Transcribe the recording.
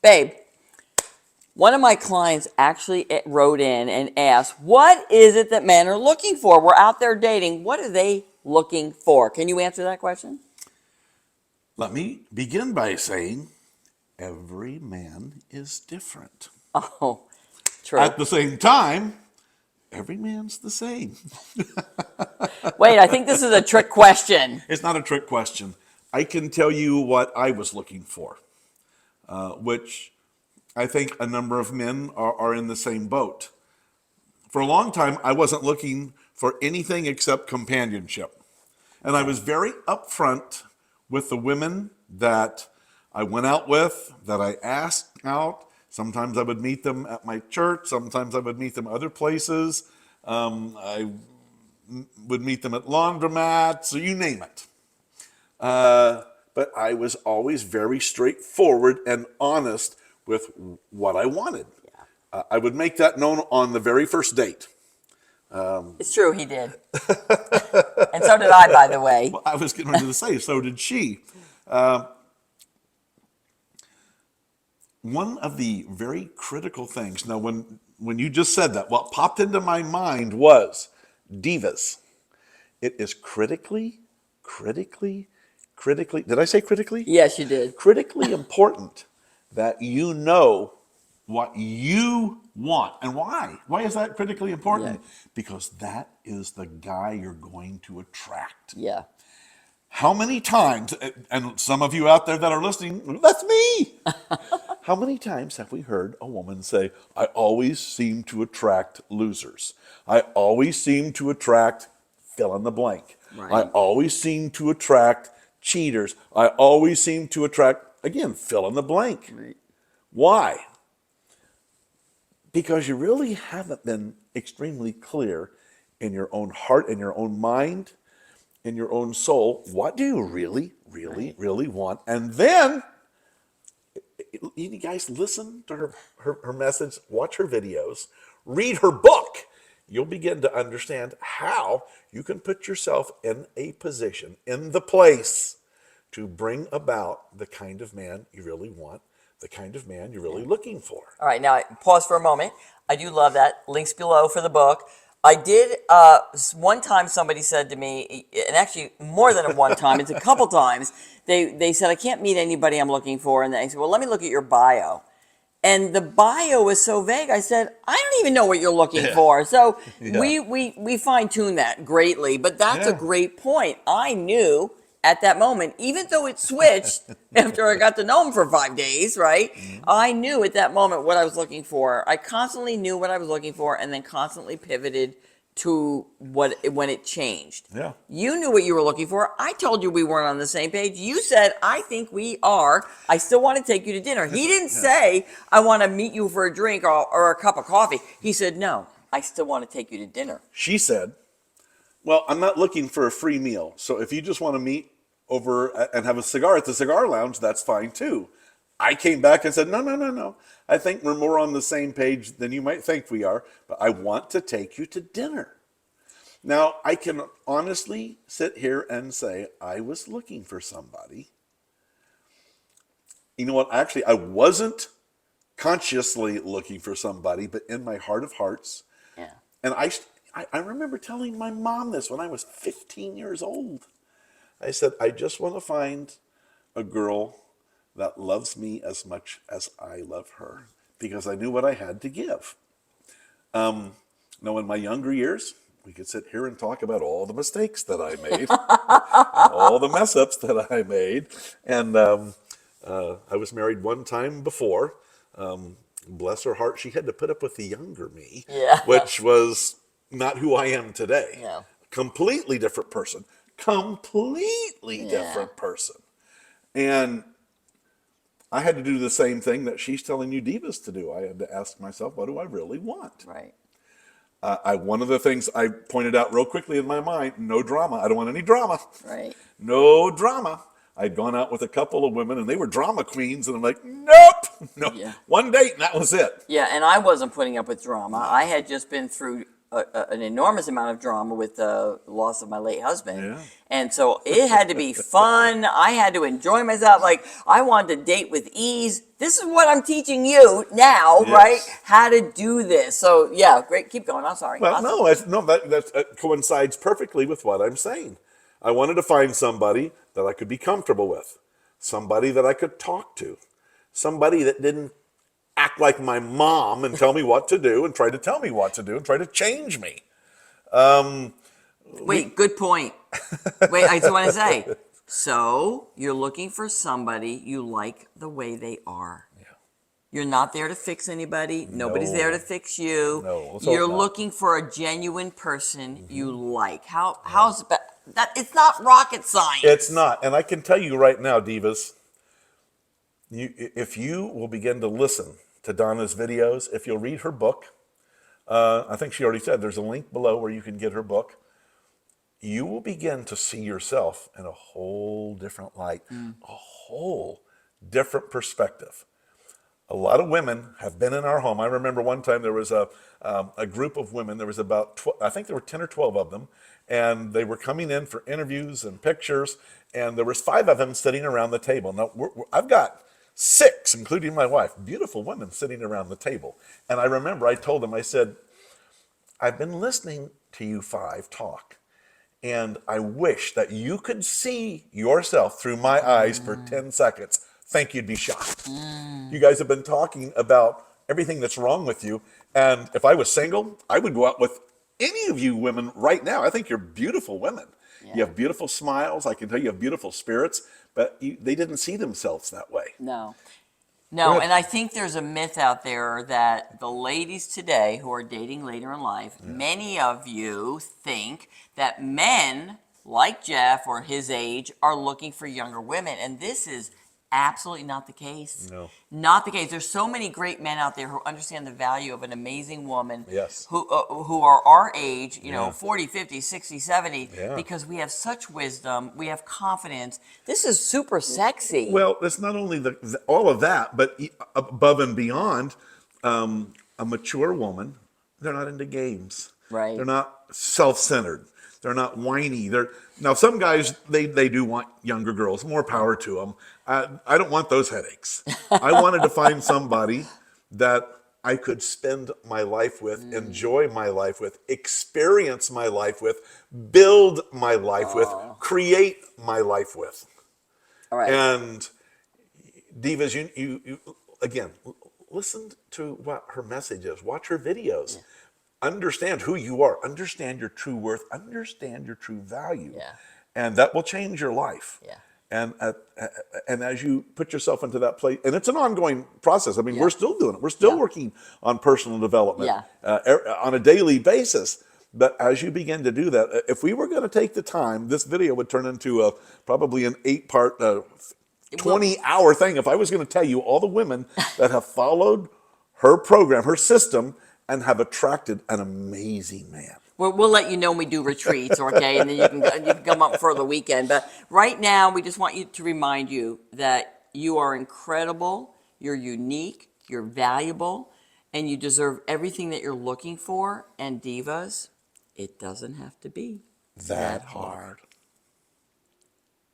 Babe, one of my clients actually wrote in and asked, what is it that men are looking for? We're out there dating. What are they looking for? Can you answer that question? Let me begin by saying every man is different. Oh, true. At the same time, every man's the same. Wait, I think this is a trick question. It's not a trick question. I can tell you what I was looking for, which I think a number of men are in the same boat. For a long time, I wasn't looking for anything except companionship. And I was very upfront with the women that I went out with, that I asked out. Sometimes I would meet them at my church. Sometimes I would meet them other places. I would meet them at laundromats, so you name it. But I was always very straightforward and honest with what I wanted. I would make that known on the very first date. It's true, he did. And so did I, by the way. Well, I was getting ready to say, so did she. One of the very critical things, now when you just said that, what popped into my mind was divas. It is critically, did I say critically? Yes, you did. Critically important that you know what you want. And why? Why is that critically important? Yeah. Because that is the guy you're going to attract. Yeah. How many times, and some of you out there that are listening, that's me. How many times have we heard a woman say, I always seem to attract losers. I always seem to attract fill in the blank. Right. I always seem to attract cheaters. I always seem to attract, again, fill in the blank. Right. Why? Because you really haven't been extremely clear in your own heart, in your own mind, in your own soul. What do you really want? And then, you guys listen to her message, watch her videos, read her book. You'll begin to understand how you can put yourself in a position, in the place, to bring about the kind of man you really want, the kind of man you're really looking for. All right, now pause for a moment. I do love that. Links below for the book. I did, one time somebody said to me, and actually more than one time, it's a couple times, they said, I can't meet anybody I'm looking for. And they said, well, let me look at your bio. And the bio was so vague, I said, I don't even know what you're looking for. So we fine-tune that greatly, but that's a great point. I knew at that moment, even though it switched after I got to know him for 5 days, right? Mm-hmm. I knew at that moment what I was looking for. I constantly knew what I was looking for and then constantly pivoted to when it changed. Yeah. You knew what you were looking for. I told you we weren't on the same page. You said, I think we are. I still want to take you to dinner. He didn't say, I want to meet you for a drink or a cup of coffee. He said, no, I still want to take you to dinner. She said, well, I'm not looking for a free meal. So if you just want to meet over and have a cigar at the cigar lounge, that's fine too. I came back and said, no. I think we're more on the same page than you might think we are, but I want to take you to dinner. Now, I can honestly sit here and say I was looking for somebody. You know what? Actually, I wasn't consciously looking for somebody, but in my heart of hearts. Yeah. And I remember telling my mom this when I was 15 years old. I said, I just want to find a girl that loves me as much as I love her, because I knew what I had to give. Now, in my younger years, we could sit here and talk about all the mistakes that I made, all the mess ups that I made. And I was married one time before. Bless her heart, she had to put up with the younger me, which was not who I am today. Yeah. Completely different person. Completely different person. And I had to do the same thing that she's telling you divas to do. I had to ask myself, what do I really want? Right. One of the things I pointed out real quickly in my mind, no drama. I don't want any drama. Right. No drama. I'd gone out with a couple of women and they were drama queens, and I'm like, nope. No. Yeah. One date and that was it. Yeah, and I wasn't putting up with drama. I had just been through an enormous amount of drama with the loss of my late husband. Yeah. And so it had to be fun. I had to enjoy myself. Like, I wanted to date with ease. This is what I'm teaching you now, Yes. right? How to do this. So, yeah, great. Keep going. I'm sorry. Well, Awesome. that coincides perfectly with what I'm saying. I wanted to find somebody that I could be comfortable with, somebody that I could talk to, somebody that didn't act like my mom and tell me what to do and try to tell me what to do and try to change me. Wait, good point. Wait, I just want to say, so you're looking for somebody you like the way they are. Yeah. You're not there to fix anybody. Nobody's No. there to fix you. No, let's hope You're not. looking for a genuine person you like. How's that? It's not rocket science. It's not. And I can tell you right now, divas, if you will begin to listen to Donna's videos, if you'll read her book, I think she already said there's a link below where you can get her book. You will begin to see yourself in a whole different light, a whole different perspective. A lot of women have been in our home. I remember one time there was a group of women. There was about, I think there were 10 or 12 of them, and they were coming in for interviews and pictures, and there was 5 of them sitting around the table. Now, I've got 6, including my wife, beautiful women sitting around the table. And I remember I told them, I said, I've been listening to you 5 talk, and I wish that you could see yourself through my eyes for 10 seconds. Think you'd be shocked. You guys have been talking about everything that's wrong with you. And if I was single, I would go out with any of you women right now. I think you're beautiful women. Yeah. You have beautiful smiles. I can tell you have beautiful spirits, but they didn't see themselves that way. No. Go No, ahead. and I think there's a myth out there that the ladies today who are dating later in life, many of you think that men like Jeff or his age are looking for younger women. And this is absolutely not the case. No. Not the case. There's so many great men out there who understand the value of an amazing woman Yes. who are our age, you know, Yeah. 40, 50, 60, 70, Yeah. because we have such wisdom, we have confidence. This is super sexy. Well, it's not only all of that, but above and beyond, a mature woman, they're not into games. Right. They're not self-centered. They're not whiny. Now some guys they do want younger girls. More power to them. I don't want those headaches. I wanted to find somebody that I could spend my life with, enjoy my life with, experience my life with, build my life with, create my life with. All right. And divas, you again, listen to what her message is. Watch her videos. Understand who you are. Understand your true worth. Understand your true value. Yeah. And that will change your life. Yeah. And as you put yourself into that place, and it's an ongoing process. I mean, Yeah. we're still doing it. We're still Yeah. working on personal development Yeah. on a daily basis. But as you begin to do that, if we were going to take the time, this video would turn into probably an 8-part, 20-hour thing. If I was going to tell you all the women that have followed her program, her system, and have attracted an amazing man. We'll let you know when we do retreats, okay? And then you can come up for the weekend. But right now, we just want you to remind you that you are incredible, you're unique, you're valuable, and you deserve everything that you're looking for. And divas, it doesn't have to be That hard.